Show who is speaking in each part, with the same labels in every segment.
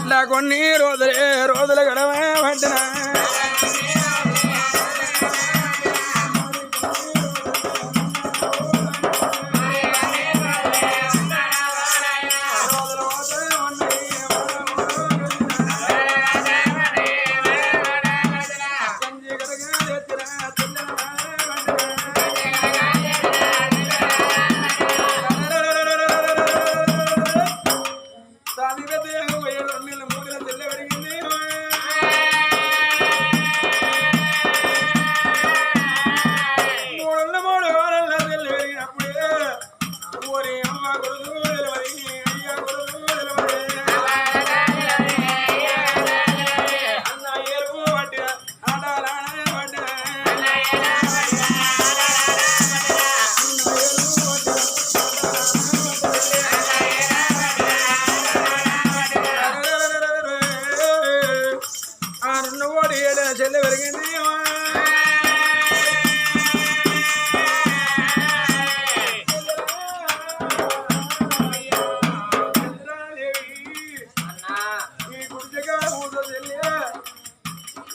Speaker 1: అట్లా కొన్ని రోజులు గడవే పట్టిన చెల్లె పెరిగింది ఈ గుడిగా ఊస చెల్లి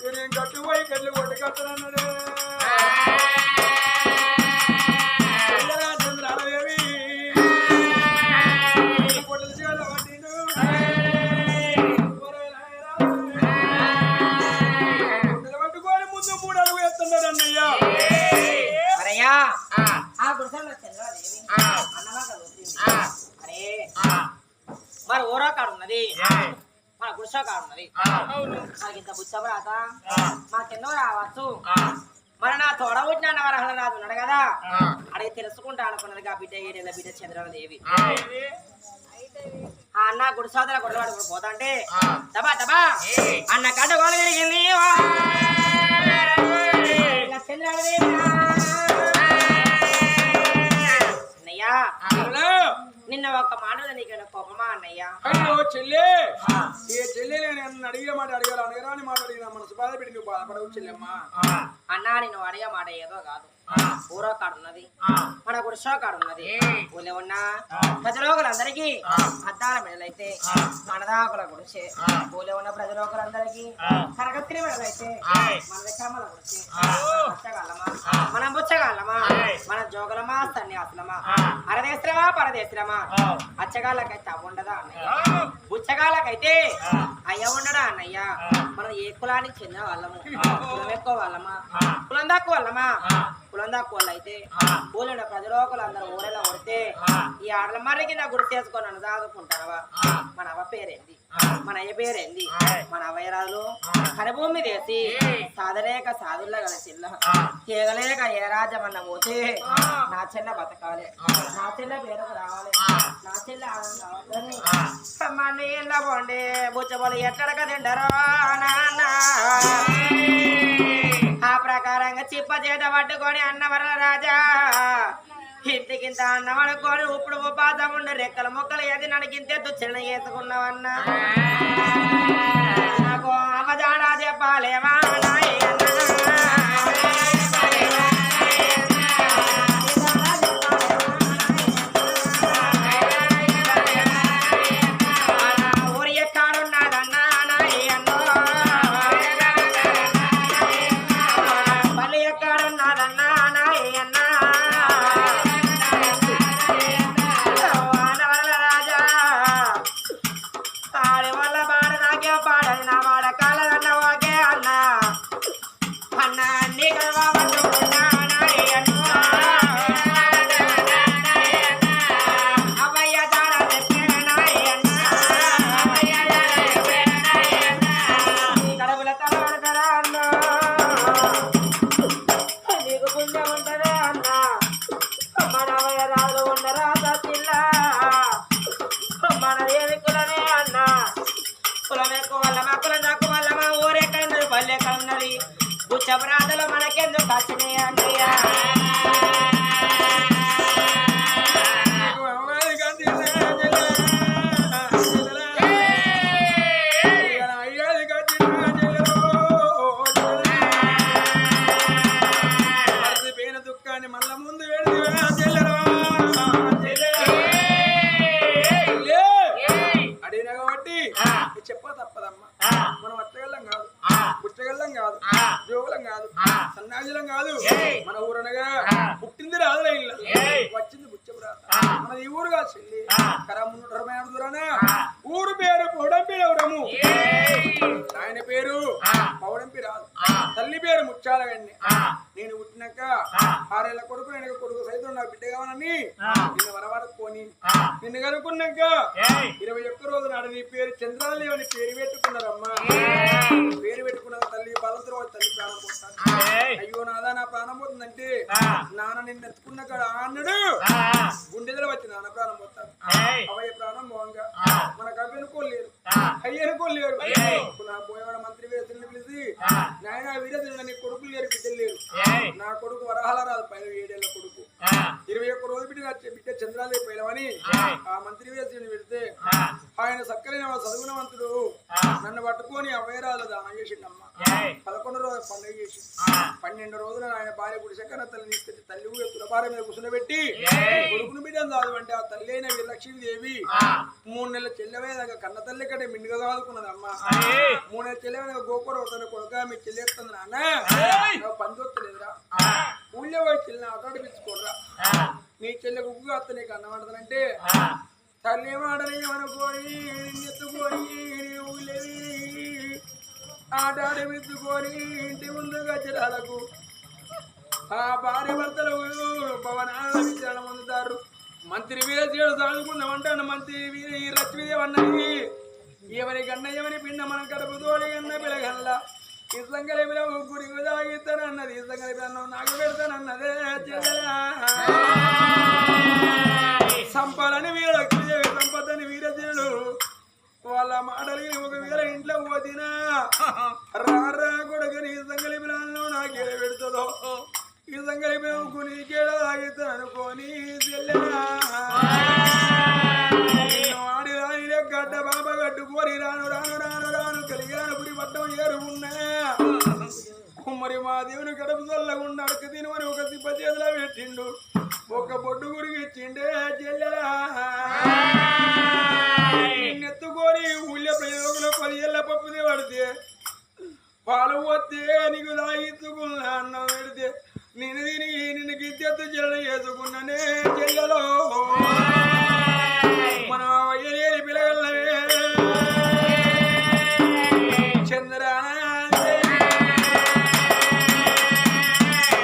Speaker 1: నేను కట్టుపోయి కళ్ళు కొట్టి కట్టనన్నాడు చంద్రాదేవి
Speaker 2: మరి ఊరా కాడున్నది మన గుడిసా కాడున్నది మనకి ఇంత బుచ్చబరాత మాకెన్నో రావచ్చు మరి నా తోడ పుట్టిన వరహల రాజు ఉన్నాడు కదా అడిగి తెలుసుకుంటా అనుకున్నది ఆ బిడ్డ ఏడేళ్ళ బిడ్డ చంద్రదేవి అన్న గుడిసాదల గొడవడు పోతాంటే దబా దబా అన్న కట్ట గోల జరిగింది చంద్రదేవి అన్నయ్యా నిన్న ఒక్క మాటలు నీకు కోపమా అన్నయ్యా
Speaker 1: అయ్యో చెల్లె ఏ చెల్లె నేను అడిగే మాట అడిగారు అనగరాని మాట అడిగిన మనసు బాధ పెట్టి నువ్వు బాధపడవు చెల్లెమ్మా
Speaker 2: అన్నా నేను అడిగే మాట ఏదో కాదు ఊరో కాడున్నది మన గుడిసో కాడున్నది ఊళ్ళో ఉన్న ప్రజలోకులందరికీ అద్దాల మెడలైతే మనదాకుల గుడిసే ఊళ్ళో ఉన్న ప్రజలోకులందరికీ కరగత్రి మెడలైతే మన విక్రమల గుడిసే బుచ్చగాళ్ళమా మనం బుచ్చగాళ్ళమా మన జోగులమా సన్యాసులమా అరదేశ్రమా పరదేశ్రమా అచ్చగాళ్ళకైతే అవ్వ ఉండదా అన్నయ్య బుచ్చగాళ్ళకైతే అయ్య ఉండడా అన్నయ్య మనం ఏ కులానికి చెందిన వాళ్ళము కులం ఎక్కువ వాళ్ళమా కులం తక్కువ వాళ్ళమా కులం తక్కువ వాళ్ళు అయితే ఊళ్ళో ప్రజలోకులు అందరూ ఊరేలా కొడితే ఈ ఆడల మర్రికి నా గుర్తు చేసుకొని నన్ను దాదుకుంటావా మన అవ్వ పేరేంది మన అయ్య పేరేంది మన అవయరాలు కరభూమి చేసి సాధలేక సాధుల్లో గల చిల్ల తీగలేక ఏ రాజమన్న పోతే నా చెల్ల బతకాలి నా చెల్ల పేరుకు రావాలి నా చెల్ల ఆనందం కావాలని నీళ్ళ పోండి బుచ్చబోలు ఎట్టడక తిండరో నాన్న ఆ ప్రకారంగా చిప్ప చేత పట్టుకొని అన్నవరల రాజా ఇంటికింత అన్నం అనుకోని ఇప్పుడు ఉపాధం ఉండి రెక్కల మొక్కలు ఏది నడికింతే చిన్న వేసుకున్నావన్నా నాకు అమ్మజాడా చెప్పాలేమా బుచ్చబరాదలు మనకెందుకు వచ్చినాయి అన్నయ్యా
Speaker 1: దుఃఖాన్ని మళ్ళా ముందు అడిగిన కాబట్టి చెప్ప తప్పదమ్మా మనం అట్టగల్లం కాదు పుట్టగల్లం కాదు జోగులం కాదు సన్నాజులం కాదు మన ఊరనగా పుట్టింది రాదులే ఇల్లు వచ్చింది బుచ్చపురాత మనది ఈ ఊరు కాదు చెల్లి కరమున్న దూరాన ఊరు పేరు పౌడంపి ఎవరము ఆయన పేరు పౌడంపి రాదు తల్లి పేరు ముచ్చాల వెండి నేను పుట్టినాక 6 ఏళ్ల కొడుకు నేను కొడుకు సైతం నా బిడ్డ కావాలని నిన్ను వరవడుకొని నిన్ను కనుక్కున్నాక 21 రోజు నాడు నీ పేరు చంద్రాదేవి అని పేరు పెట్టుకున్నారమ్మా పేరు పెట్టుకున్న తల్లి బలంతో తల్లి ప్రాణం పోతాను అయ్యో నాదా నా ప్రాణం పోతుందంటే నాన్న నిన్ను ఎత్తుకున్న కాడ అన్నాడు గుండెలో వచ్చి నాన్న ప్రాణం పోతాను అవయ్య ప్రాణం పోవంగా మనకు అవి అనుకోలేరు అయ్యి అనుకోలేరు నా పోయేవాడు మంత్రి వీరతుల్ని పిలిచి నాయన వీరతులు నీ కొడుకులు లేరు బిడ్డలు లేరు నా కొడుకు వరహాల రాదు 7 ఏళ్ల కొడుకు 21 రోజు బిడ్డ చంద్రాదేవి పైలవని ఆ మంత్రి వీరతుని పెడితే ఆయన సక్కలైన చదువునవంతుడు నన్ను పట్టుకొని అవ్వయరాలు దానం చేసిండమ్మ 11 రోజు పండుగ చేసి 12 రోజున ఆయన భార్య గుడిసెక్కన తల్లి తీసుకొచ్చి తల్లి తులభారం మీద కూర్చుండబెట్టి కొడుకును బిడ్డను చదవంటే ఆ తల్లి అయిన వీరలక్ష్మీదేవి 3 నెలల చెల్లెవేదాకా కన్న తల్లి కంటే మిండుగా చదువుకున్నదమ్మ 3 నెలల చెల్లెవేదాకా గోకూర అవుతాను కొడుక మీ చెల్లి ఎత్తుంది నాన్న పంచొత్తలేదురా ఊళ్ళో పోయి చెల్లిని ఆటాడిపించుకోరా నీ చెల్లె ఉగ్గు అత్త నీకు అన్నం వండుతానంటే తల్లి మాటనేమనుకోని ఎత్తుకొని ఊళ్ళేవి ఆటాడిపించుకొని ఇంటి ముందు గజరాలకు ఆ భార్య భర్తలు భవనాల విచారణ పొందుతారు మంత్రి వీరశీడు చదువుకున్నామంటాను మంత్రి లక్ష్మీదేవి అన్నది ఎవరికన్నా ఎవరి పిండ మన కడుపు తోడి అన్న పిలగల్లా ఇసం కలిపిన గుడికి తాగిస్తానన్నది ఇసం కలిపిన నాకు పెడతానన్నదే సంపాలని వీరలక్ష్మీదేవి సంపదని వీరశీడు వాళ్ళ మాటలకి ఒకవేళ ఇంట్లో పోతినా రారా కొడుకుని ఇసం కలిపిన నాకే పెడుతుందో ఇసం కలిపిన నీకేడ తాగిస్తాను అనుకోని ఆడిరాయిలే గడ్డ బాబా కట్టుకోని రాను రాను రాను రాను కలిగాను పురి పట్టం ఏరుకున్నా మరి మా దేవుని గడప చల్లకుండా అడక తినమని ఒక తిప్ప చేతిలో పెట్టిండు ఒక బొడ్డు గుడికి ఇచ్చిండే చెల్లెలా నిన్నెత్తుకొని ఊళ్ళో ప్రయోగంలో 10 ఏళ్ళ పప్పుదే పడితే పాలు వస్తే నీకు తాగిచ్చుకున్నా అన్నం పెడితే నేను తిని నిన్ను గిద్దెత్తు చెల్ల వేసుకున్నానే చెల్లెలో మన వయ్యలేని పిల్లగల్లవే చంద్రాన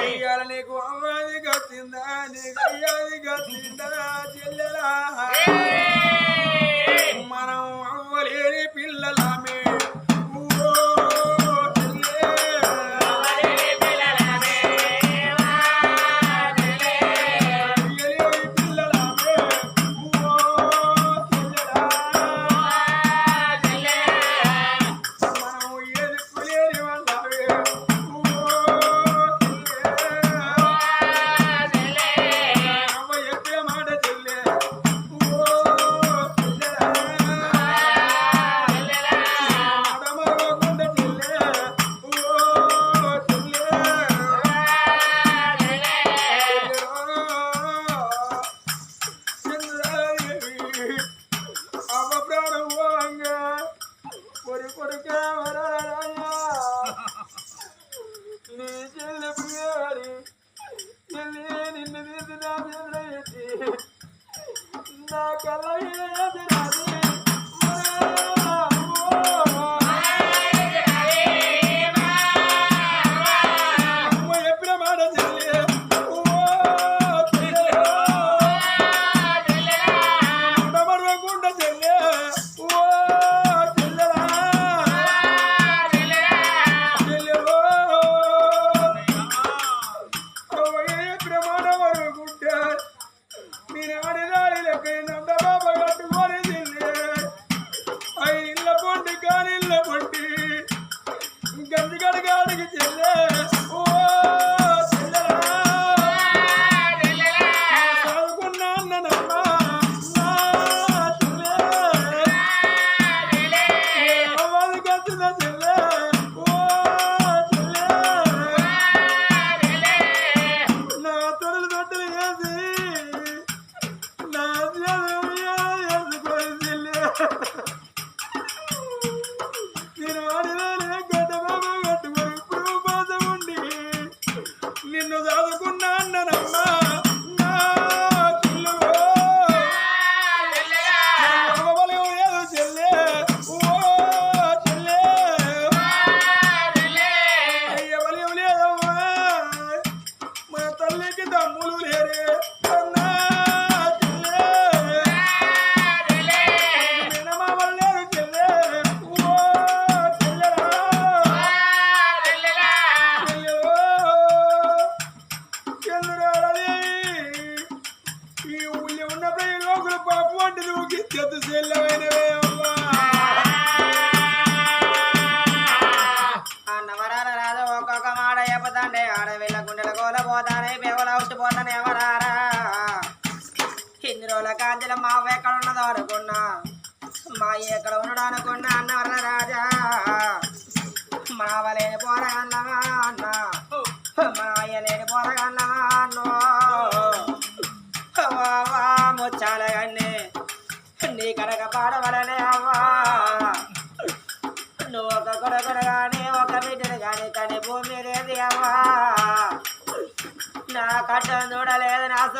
Speaker 1: ఇయ్యాల నీకు అమ్మాది కత్తిందా నీకు అయ్యాది కత్తిందా చెల్లెలా మనం అవ్వలేని పిల్లలమే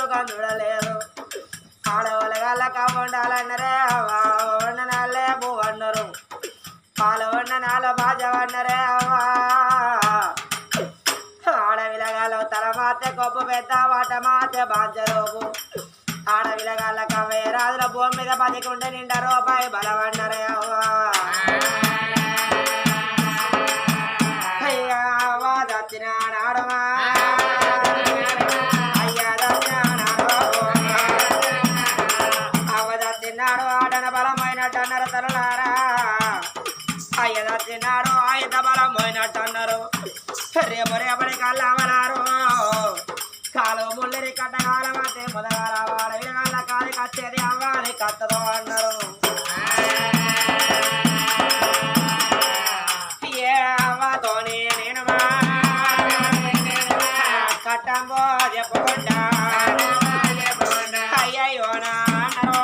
Speaker 2: సుఖం చూడలేదు ఆడవాళ్ళ కావండాలన్నరే వండనాలే పువ్వన్నారు పాల వండనాల బాజ వన్నరే ఆడవిలగాల తల మాతే గొప్ప పెద్ద వాట మాతే బాధ్యలోపు ఆడవిలగాల కవే రాజుల భూమి మీద బతికుంటే నిండా రూపాయి బలవన్నరే అయ్యా దచ్చినాడమా అయ్యా దచ్చినాడు అవ్వ దచ్చినాడు ఆడన బలమైనట్టు అన్నారు తలలారా అయ్య దచ్చినాడు ఆయన బలమైనట్టు అన్నారు రేపు రేపటి కళ్ళవనారు కాలు ముళ్ళని కట్టగాల మధ్య మొదగాల వాడ వినగాల కాలి కచ్చేది అవ్వాలి కత్తదో అన్నారు ఏ అవ్వతోని నేను కట్టంబో చెప్పుకుంటా అయ్యయ్యోనా అన్నారు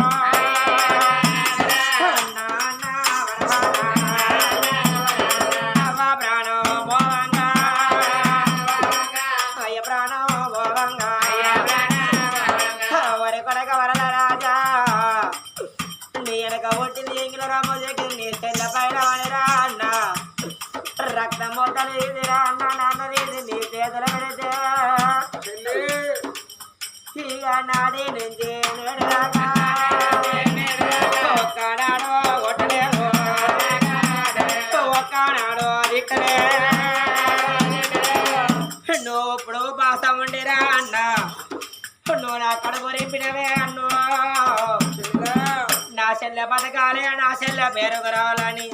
Speaker 2: అవ్వ ప్రాణం మోవంగా అయ్య ప్రాణం మోవంగా వరి కొడక వరల రాజా నీ వెనక ఒట్టింది ఎంగిల రామో దగ్గర నీ తెల్ల పైన వనిరా అన్న రక్తం మొత్తలు ఇదిరా అన్న నాన్నది నీ చేతుల పెడితే ఇక నాడి నుంచి నేడు రాగా ఒక్కనాడు ఒట్టలేవు ఒక్కనాడు దిక్కలే నువ్వు ఇప్పుడు పాసం ఉండిరా అన్న నువ్వు నా కడుపు రింపినవే అన్ను నా చెల్లె బతకాలి నా చెల్లె పేరుకు రావాలని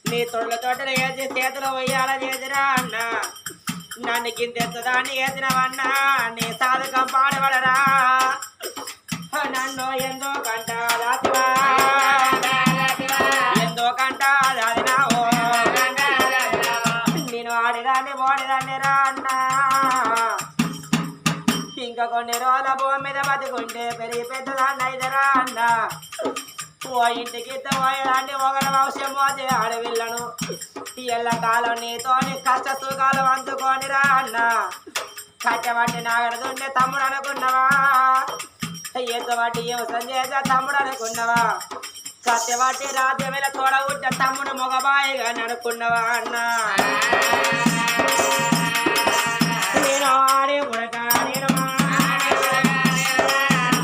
Speaker 2: నీ తొళ్ళ తోటలు వేసి చేతులు ఉయ్యాల చేసిరా అన్న నన్ను కిందెత్తుదాన్ని వేసినవన్నా నీ సాధకం పాడబడరా నన్ను ఎంతో కంట దాతివా ఎంతో కంట దాదినావు నేను ఆడిదాన్ని ఓడిదాన్ని రా అన్నా ఇంకా కొన్ని రోజుల భూమి మీద బతుకుంటే పెరిగి పెద్దదాన్ని అయిదరా అన్న ఓ ఇంటికి పోయేదాన్ని ఒకరి వంశం పోతే ఆడవిల్లను ఎల్ల కాలం నీతోని కష్ట సుఖాలు అందుకోనిరా అన్న కట్టబట్టి నాగడుతుండే తమ్ముడు అనుకున్నావా ఎత్తబట్టి వ్యవసాయం చేసే తమ్ముడు అనుకున్నావా కట్టబట్టి రాజ్యం మీద తోడగుట్టే తమ్ముడు మొగబాయిగా అనుకున్నావా అన్న నేను ఆడే ఉడక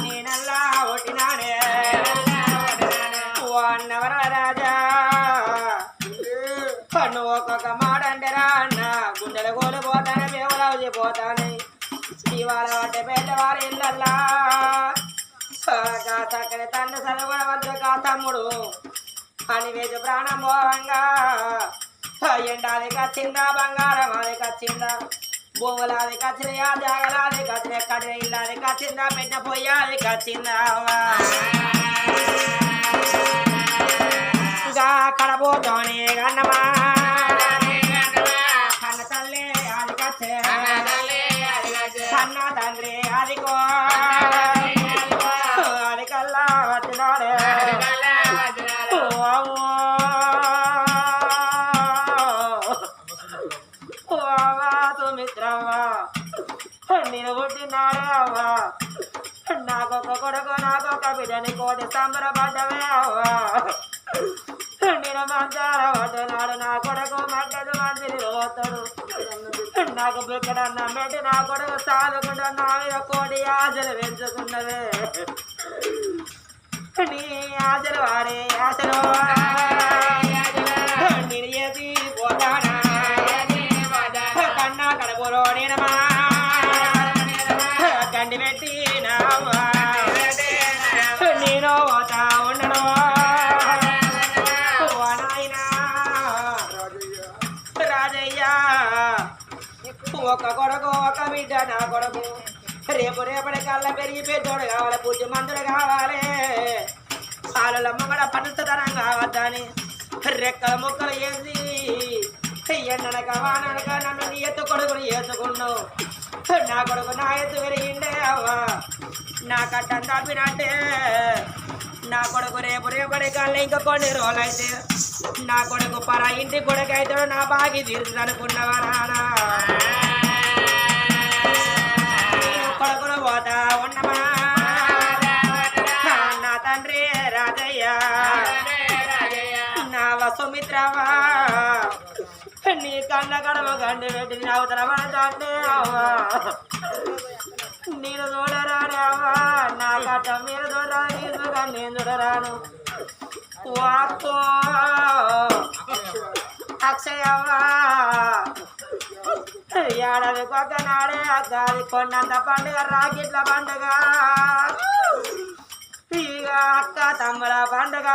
Speaker 2: నేనల్లా ఒట్టినానే అన్నవర రాజా నువ్వు ఒక్కొక్క మాట అంటేరా అన్న గుండెల గోలు పోతానే మేమలవుజి పోతానే ఇవాళ పట్టే పెద్దవారి ఇళ్ళల్లా చక్కని తండ్రి చదువుకోవద్దు కా తమ్ముడు అని వేసి ప్రాణం పోవంగా ఎండాది కచ్చిందా బంగారం అది కచ్చిందా భూములాది కచ్చినయా జాగలాది కచ్చిన కడిన ఇల్లాది కచ్చిందా పెట్ట పొయ్యాది కచ్చిందా కడబోతోనే గన్నమా కన్న తల్లి అది కచ్చే కన్న తండ్రి అదిగో అది కల్లా వచ్చినాడే సుమిత్రవ్వా నేను పుట్టినాడే అవ్వా నాకొక కొడుకు నాకొక బిడ్డని కోటి సంబరపడ్డవే అవ్వా నేను మంచాల పడ్డనాడు నా కొడుకు మడ్డదు మంచిని పోతాడు నాకు బిక్కడన్న మెట్టి నా కొడుకు సాదుకుంటా నా మీద కోటి ఆశలు పెంచుకున్నవే నీ ఆశలు వాడే ఆశలు నేను ఏది పోతానా కన్నా కడుపులో నేనమా గండి పెట్టి నేను పోతా ఉండను రాజయ్యా ఒక కొడుకు ఒక బిడ్డ నా కొడుకు రేపు రేపటి కల్లా పెరిగి పెద్దోడు కావాలి పూజ మందులు కావాలి పాలమ్మ కూడా పనుతనం కావద్దని రెక్కల ముక్కలు వేసి ఎండనక వాననక నన్ను నీ ఎత్తు కొడుకుని వేసుకున్నావు నా కొడుకు నా ఎత్తు పెరిగిండే అవ్వా నా కట్టం తప్పినట్టే నా కొడుకు రేపు రేపటి కల్లా ఇంకా కొన్ని రోజులైతే నా కొడుకు పరా ఇంటి కొడుకు అవుతాడు నా బాగి తీరుతుంది అనుకున్నవా నానా కొడుకును పోతా ఉన్నమా సుమిత్రవా నీ కన్న కడవ గండి పెట్టి అవతల పడతాండే అవ్వా నేను చూడరానవ్వా నా కట్ట మీరు చూడరా నీళ్ళుగా నేను చూడరాను వాక్కో అక్షయవ్వా ఏడాది కొక్క నాడే అక్కాది కొండంత పండుగ రాకెట్ల పండుగ ఇక అక్క తమ్ముల పండుగ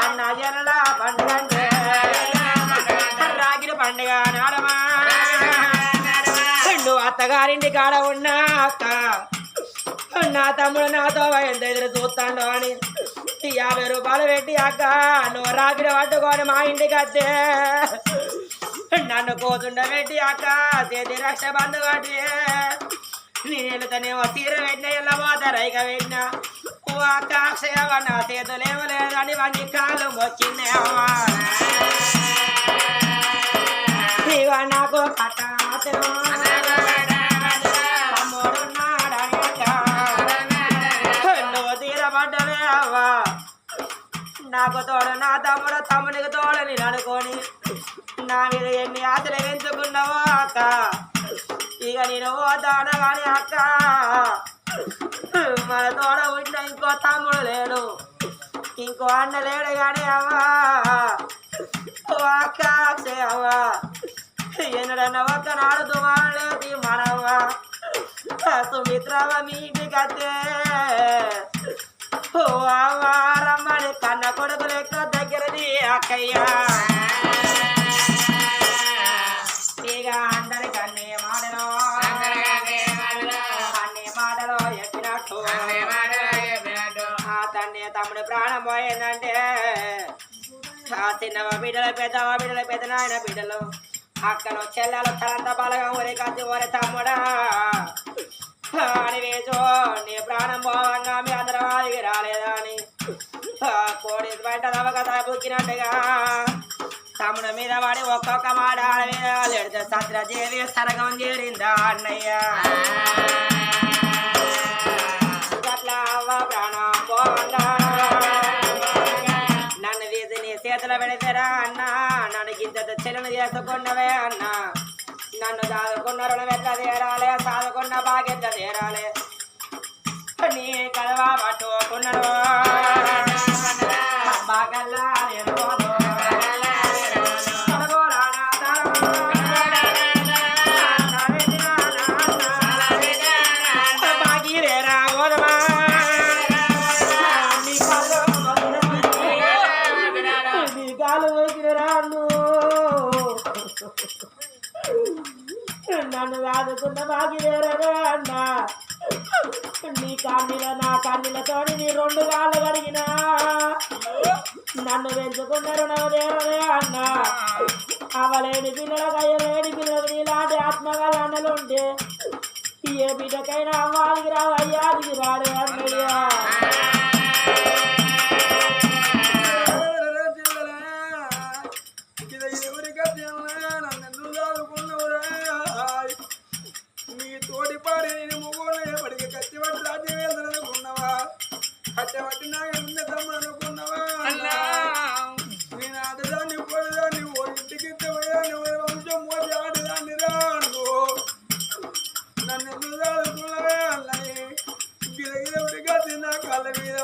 Speaker 2: అన్న జనల పండుగ అంటే రాగిడి పండుగ నాడమా నువ్వు అత్తగారింటి కాడ ఉన్నా అక్క నా తమ్ముడు నాతో ఎంత ఎదురు చూస్తాడు అని 50 రూపాయలు పెట్టి అక్క నువ్వు రాగిడి పట్టుకొని మా ఇంటికి వస్తే నన్ను కోతుండ పెట్టి అక్క చేతి రక్ష బంధు కట్టి నేను వెళ్తానేమో తీర పెట్టిన వెళ్ళబోతా రైక పెట్టినా అక్క అక్షయవ నా చేతులు ఏమలేదని మంచి కాలు వచ్చిందేమా ఇక నాకు కట్ట నువ్వు తీరబడ్డవే అవ్వా నాకు తోడు నా తమ్మునికి తోడు నేను అనుకోని నా మీద ఎన్ని ఆశలు పెంచుకున్నావో అక్క ఇక నేను పోతాను కానీ అక్క మన తోడ ఉంటే ఇంకో తమ్ముడు లేడు ఇంకో అన్న లేడు కానీ అవ్వా అక్క అవ్వా ఎన్నడన్నా ఒక్కనాడు దుమాలేదు మనవ్వా సుమిత్రవ మీ ఇంటికి వస్తే ఓ అవ్వా రమ్మని కన్న కొడుకు లెక్క దగ్గరది అక్కయ్యా ఇక అందరికన్నీ మాటలో అన్ని మాటలో చెప్పినట్టు ఆ తండ్రి తమ్ముడు ప్రాణం పోయిందంటే ఆ చిన్నవ బిడ్డల పెద్ద నాయన బిడ్డలు అక్కలు చెల్లెలు తలంత బలగా ఊరి కత్తి ఊరి తమ్ముడా అని వేచో నీ ప్రాణం పోవంగా మీ అందరం ఆదికి రాలేదా అని కోడి బయట నవకథ బుక్కినట్టుగా తమ్ముడు మీద పడి ఒక్కొక్క మాట ఆడవేడితే సత్రజేవి సరగం చేరిందా అన్నయ్య అట్లా అవ్వ ప్రాణం పోవంగా నన్ను తీసి నీ చేతులు పెడితేరా అన్నా నన్ను ఇంత చెల్లెను చేసుకున్నవే అన్నా నన్ను చదువుకున్న రుణం ఎట్లా తీరాలే చదువుకున్న బాగెట్లా తీరాలే నీ కలవా పట్టుకున్నాడు బాగల్లా బాగీరేరా ఓదమా నీ కాలు రాను నన్ను రాదుకున్న బాగీరేరే అన్నా నీ కన్నీల నా కన్నీలతో నీ 2 కాళ్ళు కడిగినా నన్ను పెంచుకున్న రుణదేవరే అన్నా అవలేని పిల్లలకు అయ్యలేని పిల్లలకు నీలాంటి ఆత్మగల అన్నలు ఉంటే ఏ బిడ్డకైనా అమ్మాదికి రావు అయ్యాదికి రాడు అన్నయ్యా
Speaker 1: మీ తోటి పాడి నేను ముగ్గురు ఎప్పటికీ కత్తిపట్టి రాజ్యం వెళ్తాననుకున్నావా కట్టబట్టి నాకు ముందే తమ్ముడు అనుకున్నావా నేను ఆడదాన్ని పోయేదాన్ని ఓ ఇంటికి పోయాను వంశం మోసి ఆడదాన్ని రాను నన్ను ఎందుకు చదువుకున్నావే అన్నయ్య గిరగిరవరిగా నా కాళ్ళ మీద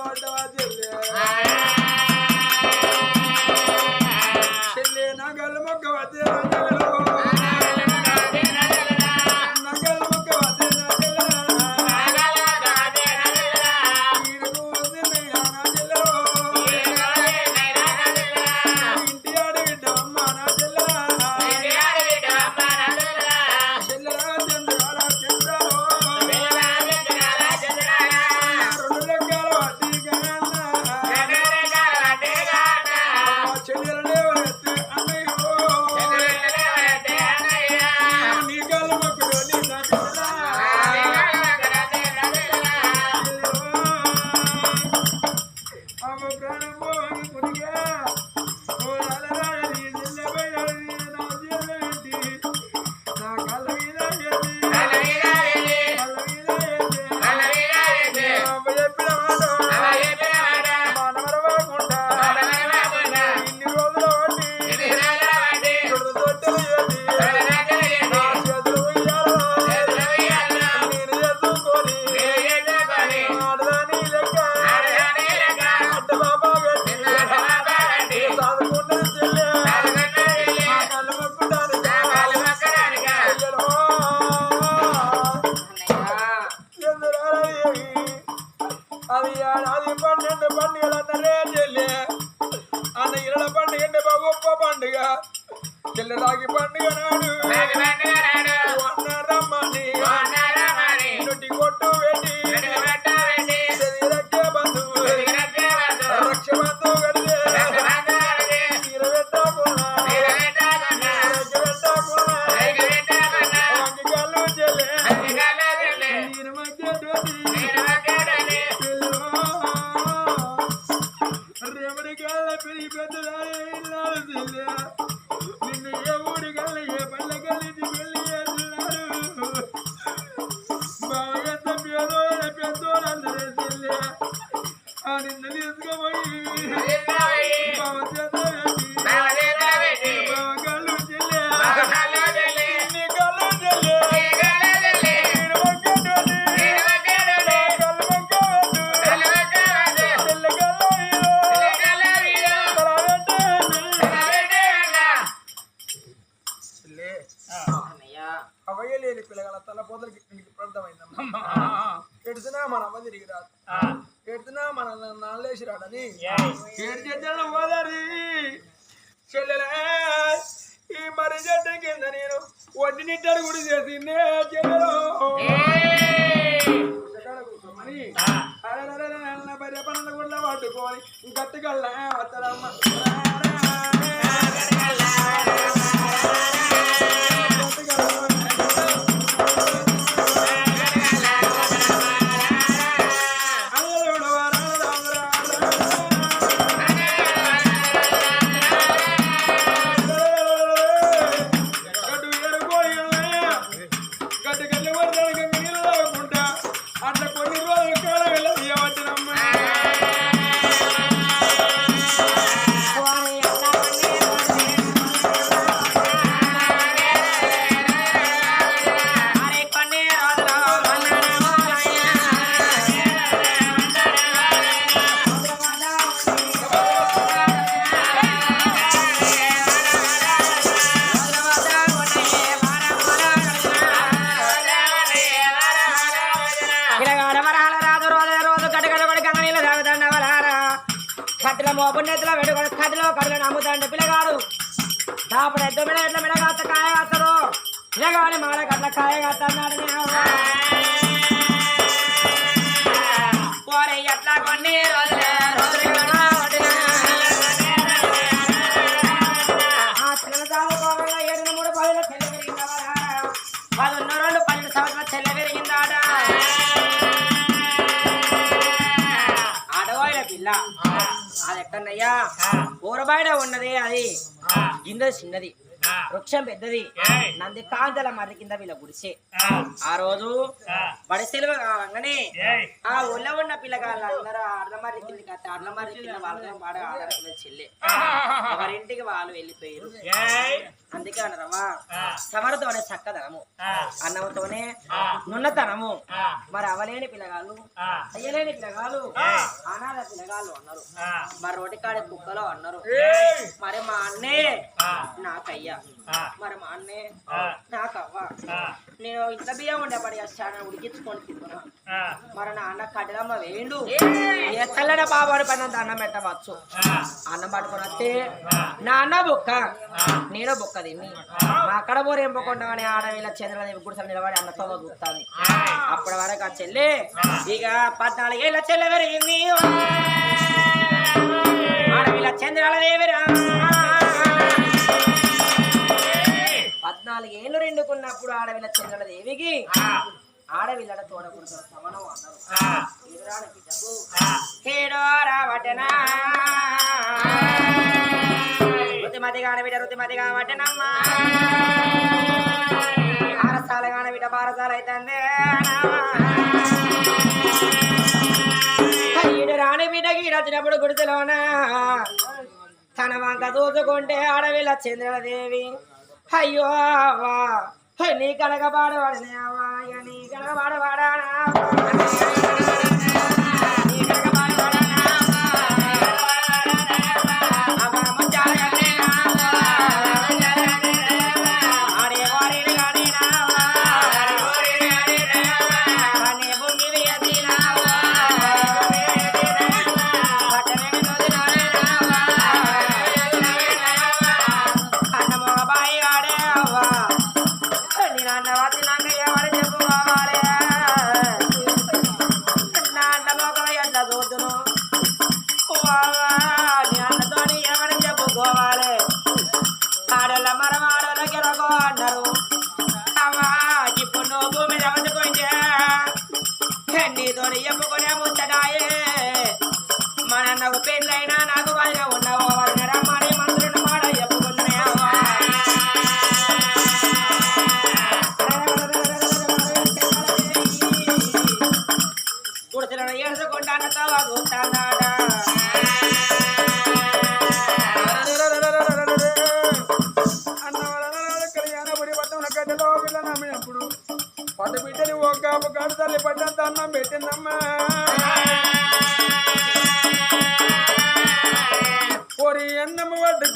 Speaker 1: గొప్ప పండుగ చెల్లెలాగి పండుగ నాడు అన్నారమ్మని నొట్టి కొట్టు పెట్టి శరీరకే బంధువు రక్ష బంధువు కడితే తీర పెట్టకుండా వంగికల్లు చెల్లె నీరు రేపటి కళ్ళ పెరిగి పెద్దదారు నిన్ను ఏ ఊడి కళ్ళ ఏ పల్లె కలిసి పెళ్లి చేస్తున్నారు బాగా పేదోళ్ళ పెద్దోళ్ళందరూ చెల్లె ఆ నిన్ను తీసుకుపోయి బావ చేత పెట్టి బావ కళ్ళు చెల్లె నీ కళ్ళు చెల్లె నీరు వంకటోని కళ్ళు వంకవద్దు చెల్లె కళ్ళు అవయలేని పిల్లగల తల పొదలకి నీకు ప్రార్థమైందమ్మా ఎడుతున్నా మన అమ్మ తిరిగి రాదు ఎడుతున్నా మన నాలేసి రాడని ఏడు చెట్ల పోదారి చెల్లెలే ఈ మరి చెట్టు కింద నేను వడ్డీ నిట్టడు గుడి చేసిందే చెల్లెలు కూర్చోమని భార్య పనుల గుడ్ల పట్టుకొని గట్టుకల్లా వస్తారమ్మ అట్లా కొన్ని రోజులు కాలం వెళ్ళవచ్చునమ్మా కట్టెల మోపుని ఎత్తులో పెట్టుకొని కట్టెలో కట్టెలను అమ్ముతాంటే పిల్లగాడు దాపుడు ఎద్దు మీద ఎట్లా మీద కాస్త కాయ కాస్తాడు పిల్లగాని మాడ కట్ల కాయ కాస్తున్నాడు ఎట్లా కొన్ని రోజులే ఆ పిల్లల సాగుకోవడంలో 7 3 10 చెల్లె పెరిగిందా 11 2 12 సంవత్సరాల చెల్లె పెరిగిందాడ ఆడవాళ్ళ పిల్ల అది ఎక్కడయ్యా ఊరబయట ఉన్నది అది గింద చిన్నది వృక్షం పెద్దది నంది కాంతల మర్రి కింద వీళ్ళ గుడిసే ఆ రోజు బడిసెలవు కాగానే ఆ ఊళ్ళో ఉన్న పిల్లగాళ్ళు అందరూ అర్ధమర్రి కిందకి వస్తే అర్ధమర్రి కింద వాళ్ళ వాడ ఆడపిల్ల చెల్లె ఎవరింటికి వాళ్ళు వెళ్ళిపోయారు అందుకే అనరమ్మా సమరతోనే చక్కదనము అన్నంతోనే నున్నతనము మరి అవలేని పిల్లగాళ్ళు అయ్యలేని పిల్లగాళ్ళు అనాథ పిల్లగాళ్ళు అన్నారు మరి రోటికాడి కుక్కలో అన్నారు మరి మా అన్నే నాకయ్యా మరి మా అన్నే నాకవ్వ నేను ఇంత బియ్యం ఉండే పడి వచ్చాను ఉడికించుకొని తిన్నా మరి నా అన్న కట్టెలమ్మ వేయండు ఎత్తలనే బాబాడు పైనంత అన్నం పెట్టవచ్చు అన్నం పట్టుకొని వస్తే నా అన్న బొక్క నేను బొక్క తిని మా అక్కడ బోరు ఏం పోకుండా అని ఆడవిల చంద్రదేవి గుడిసెలు నిలబడి అన్నతో చూస్తాను అప్పటి వరకు ఆ చెల్లి ఇక 14 ఏళ్ళ చెల్లె పెరిగింది ఆడవిల చంద్రదేవి 14 ఏళ్ళు రెండుకున్నప్పుడు ఆడవిల చంద్రదేవికి ఆడవిల్లడ తోడకూడదు సమనం అన్నారు రుతిమతిగాన బిడ్డ రుతిమతిగా వటనమ్మా ఆరసాలగాన బిడ్డ బారసాల అయితే రాణి బిడ్డ గీడొచ్చినప్పుడు గుడిసెలోన తన వంక చూసుకుంటే ఆడవిల్ల చంద్రదేవి అయ్యో నీ కనక పాడవాడనేవా నీ కనక పాడవాడానా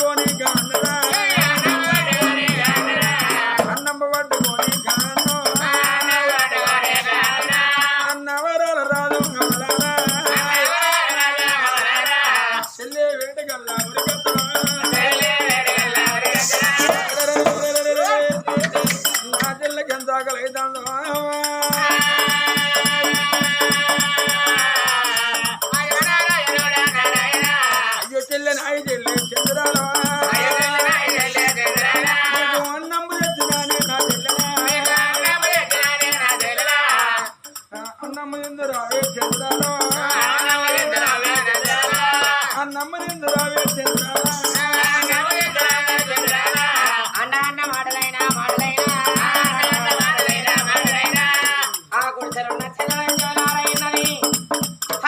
Speaker 1: పట్టుకొని కాన్నరా అన్నమ్మ పట్టుకొని కాను అన్నవరాల రాజు కమలారా చెల్లె వేటగల్లా నా చెల్లెకి ఎంత ఆకలైతుందో అయ్యో చెల్లె నాయి చెల్లె చంద్రాలో అన్నమ్మ తెచ్చినానే నా చెల్లెలా అన్నమ్మ ఎందురావే చంద్రాలో అన్నమ్మ ఎందురావే చంద్రాలా
Speaker 2: అన్న అన్న మాటలైనా ఆ గుడిసెలున్న చెల్లెలైనవి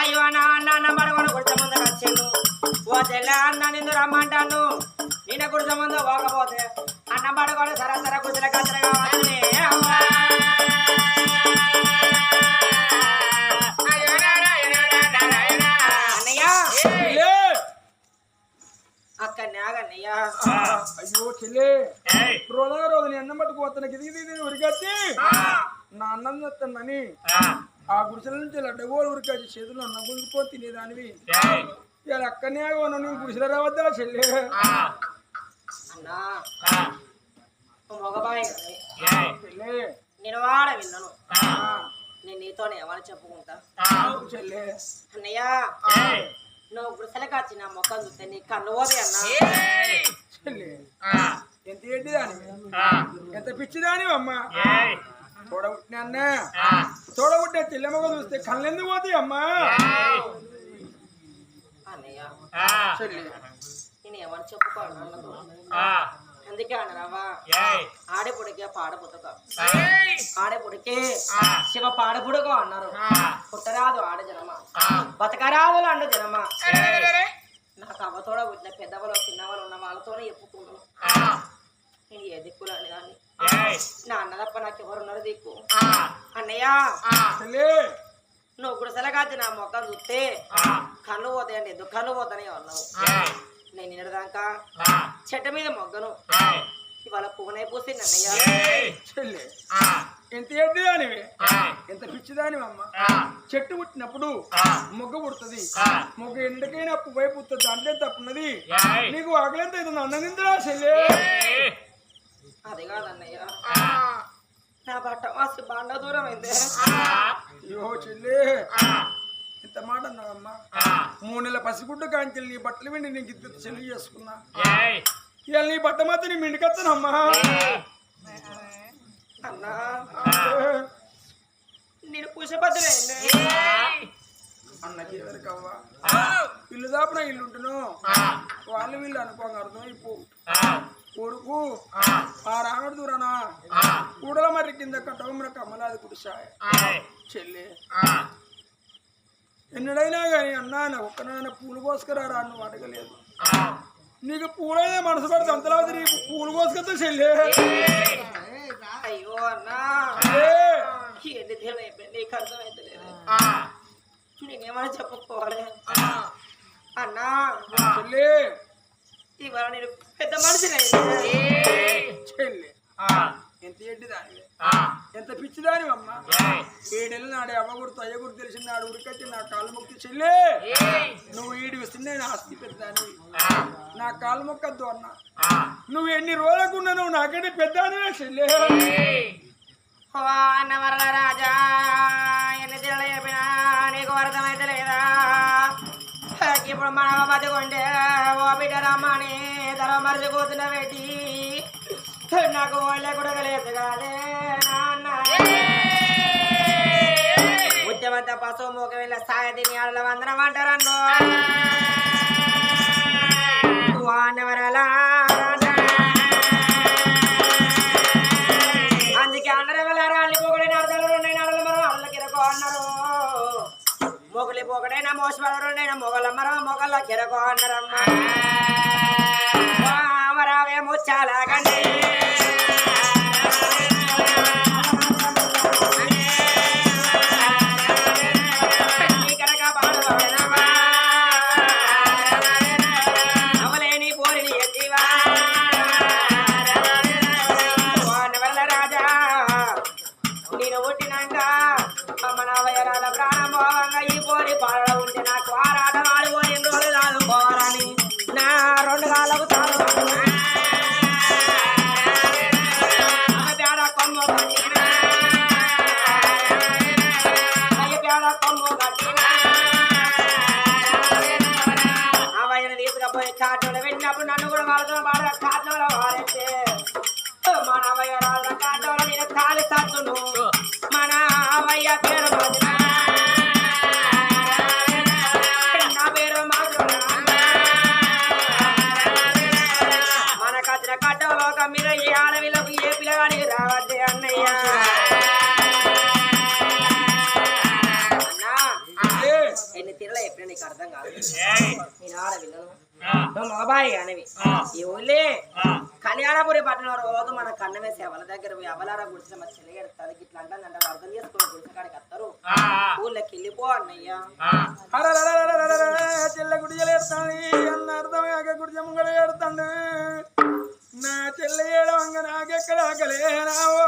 Speaker 2: అయ్యో అన్న అన్న అన్న మడగొన గుడిసె ముందు వచ్చిండు ఓ చెల్లె అన్న నిన్ను రమ్మంటాను నిన్న గుడిసె ముందు పోకపోతే అన్న మడగొన సరసర గుడిసెల కచ్చరగా వచ్చి అన్నయ్య
Speaker 1: లే.
Speaker 2: అక్క నాగన్నయ్య
Speaker 1: అయ్యో చెల్లె రోజు నీ అన్నం పట్టుకోవద్దు గిది ఉరికొచ్చి నా అన్నం తెస్తానని ఆ గుడిసెల నుంచి లడ్డగోలు ఉరికొచ్చి చేతులు అన్నం గుంజుకొని తినేదానివి ఇవాళ అక్కనే నువ్వు గుడిసెల రావద్దా చెల్లె
Speaker 2: అన్నా మగబాయ్
Speaker 1: చెల్లె
Speaker 2: నేను వాడ విన్నాను నేను నీతోనే ఏమని చెప్పుకుంటా
Speaker 1: చెల్లె
Speaker 2: అన్నయ్య నువ్వు గుడిసెలకు వచ్చి నా మొక్కం చూస్తే నీ కన్ను పోదే అన్నా
Speaker 1: చెల్లె ఎంత ఏంటిదానివి ఎంత పిచ్చిదానివి అమ్మా తోడబుట్టిన అన్న తోడబుట్టే చెల్లెమ్మగా చూస్తే కళ్ళెందుకు పోతాయి అమ్మా
Speaker 2: అన్నయ్య
Speaker 1: చెల్లె
Speaker 2: నేను ఏమని చెప్పుకోను అందుకే అన్నరావా ఆడేపుడికే పాడపుడక ఆడేపుడికే శివ పాడపుడకో అన్నారు పుట్టరాదు ఆడ జనమ బతకరాదు అండు జనమ నాకు అవ్వతోడ పుట్టిన పెద్దవాళ్ళు చిన్నవాళ్ళు ఉన్న వాళ్ళతోనే చెప్పుకుంటున్నాను నేను ఏ దిక్కులు అనేదాన్ని నా అన్న తప్ప నాకు ఎవరున్నారు దిక్కు అన్నయ్య నువ్వు గుడిసెలగాచి నా మొక్కను చూస్తే కన్ను పోతాయండి ఎందుకు కన్ను పోతానే అన్నావు నేను నిన్నదాకా చెట్ట మీద మొగ్గను ఇవాళ పువ్వునే పూసింది అన్నయ్య
Speaker 1: చెల్లె ఎంత ఎడ్డిదానివి ఎంత పిచ్చిదానివి అమ్మ చెట్టు పుట్టినప్పుడు మొగ్గ పుడుతుంది మొగ్గ ఎండకైనా పువ్వై పుడుతుంది దాంట్లో తప్పున్నది నీకు ఆకలింత అవుతుంది అన్న నిందురా చెల్లె
Speaker 2: అది కాదన్నయ్య నా బట్ట మస్తు బాండ దూరం అయితే
Speaker 1: అయ్యో చెల్లె ఇంత మాట అన్నావమ్మా 3 నెలల పసిగుడ్డు కాంచెల్లి నీ బట్టలు విండి నీకు ఇద్దరు చెల్లి చేసుకున్నా ఇవాళ నీ బట్ట మాత్రం నీ మిండికొస్తానమ్మా
Speaker 2: అన్నా నేను పుషపత్రే
Speaker 1: అన్నకి ఎవరికవ్వా ఇల్లు దాపున ఇల్లు ఉంటును వాళ్ళు వీళ్ళు అనుకోంగా అర్థం ఇప్పుడు కొడుకు ఆ రాగడు దూరానా కూడల మరి కింద కట్టవమ్మ కమ్మలాది కుడిసాయ చెల్లి ఎన్నడైనా కానీ అన్నా నా ఒక్కనైనా పూలు కోసుకురారా నువ్వు అడగలేదు నీకు పూలైనా మనసు పడితే అంతలా నీకు పూలు కోసుకొస్తా చెల్లి
Speaker 2: అయ్యో అన్నా ఎన్ని దేవుడు అయిపోయింది నీకు అర్థమైతే నేనేమన్నా చెప్పుకోవాలి అన్నా
Speaker 1: చెల్లి
Speaker 2: ఇవాళ నేను పెద్ద మనిషిని
Speaker 1: చెల్లి ఎంత ఎడ్డిదాని ఎంత పిచ్చిదాని అమ్మ 7 నెలలు నాడే అమ్మ గుర్తు అయ్య గుర్తు తెలిసింది నాడు ఉరికొచ్చి నా కాళ్ళు మొక్కి చెల్లి నువ్వు ఈడి వస్తుంది నా ఆస్తి పెద్దాని నా కాళ్ళు మొక్కద్దు అన్న నువ్వు ఎన్ని రోజులకున్నా నువ్వు నాకంటే పెద్దానివే చెల్లి
Speaker 2: అన్నవరల రాజా ఎన్ని తిరగలు చెప్పినా నీకు అర్థమైతే లేదా ఇప్పుడు మన బతికొంటే ఓ బిడ్డ రమ్మని తర మరిచి కూతున్న పెట్టి నాకు ఒళ్ళే కూడా లేదు కాదే నాన్న ఉద్యమంతా పశువు మూక వెళ్ళ సాయతిని ఆడల వందనం అంటారన్నో అన్నవరల అందుకే అందరం వెళ్ళారు అల్లి పోకడైన అర్థాలు 2 నెలలు మరో అల్లకిరకో అన్నారు మొగలి పోకడైనా మోసపడ 2 మొగల మరో మొగల కిరకో అన్నారమ్మ మరావే ముచ్చాలాగండి కనుక పాడవలేని పోరిని ఎత్తి నన్ను కూడా వాళ్ళతో బాగా కాటంలో వారైతే మన అవయ్య రాళ్ళ కాటంలో నేను కాలి తత్తును మన అవయ్య పేరు నా పేరు మాత్రం మన కచ్చిన కట్టంలో ఒక మీద ఏ ఆడవిలకు ఏ పిల్లగాడికి రావద్దే అన్నయ్య ఎన్ని తీరలో ఎప్పుడు నీకు అర్థం కాదు నేను ఆడవిల్లను మగబాయి అనేవి ఈ ఊళ్ళే కళ్యాణపురి పట్టణం రోజు మన కన్నమే సేవల దగ్గర పోయి అవలారా గుడిసిన మా చెల్లి ఎడతాది ఇట్లా అంటే అర్థం చేసుకుని గుడిసిన కాడికి వస్తారు ఊళ్ళకి వెళ్ళిపో అన్నయ్య
Speaker 1: చెల్లె గుడిజలు ఎడతాను అన్న అర్థం కాక గుడిజ ముంగడ ఎడతాడు నా చెల్లె ఏడవంగ నాకెక్కడ ఆకలేనావో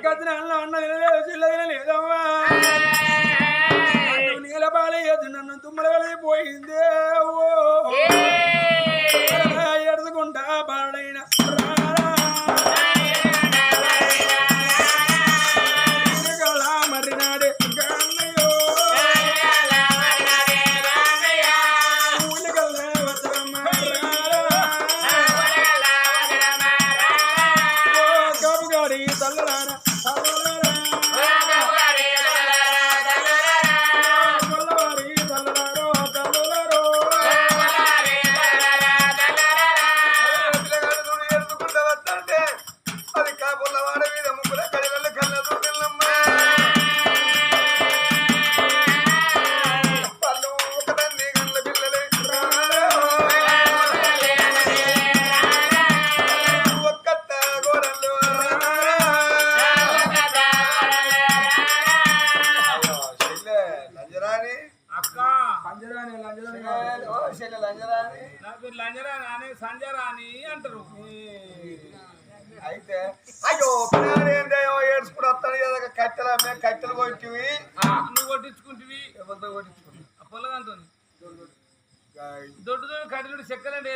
Speaker 1: అన్న అన్న వినలేదు చెల్ల వినలేదమ్మా నీలబాలేదు నన్ను తుమ్మలపోయిందే ఎడుచుకుంటా బాడైన మర్రినాడే గన్నయ్యో కబుగాడి తల్లరారా
Speaker 3: సంజరాని అంటారు
Speaker 4: అయితే అయ్యో ఏంటో ఏడ్చుకుని వస్తాను కదా కట్టెల కట్టెలు కొట్టివి
Speaker 3: నువ్వు కొట్టించుకుంటువి
Speaker 4: ఎవరితో కొట్టించుకుంటు
Speaker 3: పొలదంతో దొడ్డు దొడ్డు కట్టెలు చెక్కలంటే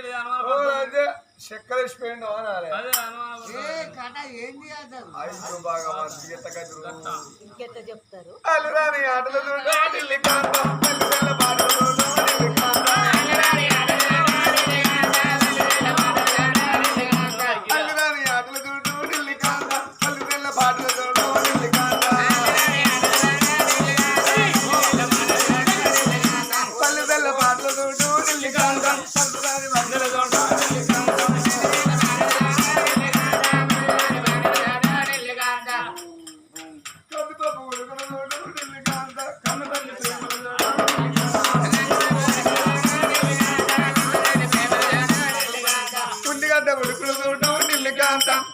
Speaker 4: అదే చెక్కలు వేసిపోయిండు అనాలి
Speaker 3: అదే
Speaker 4: అయ్యో బాగా మంచి ఎత్త కట్టెలు
Speaker 2: ఇంకెట్ట చెప్తారు
Speaker 4: అల్లురాని ఆటలు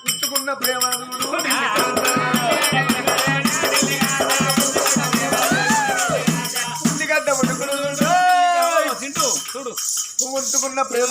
Speaker 4: ఉంచుకున్న ప్రేమ ఉల్లిగడ్డ ఉడుకుడు
Speaker 3: చూడు
Speaker 4: ఉంచుకున్న ప్రేమ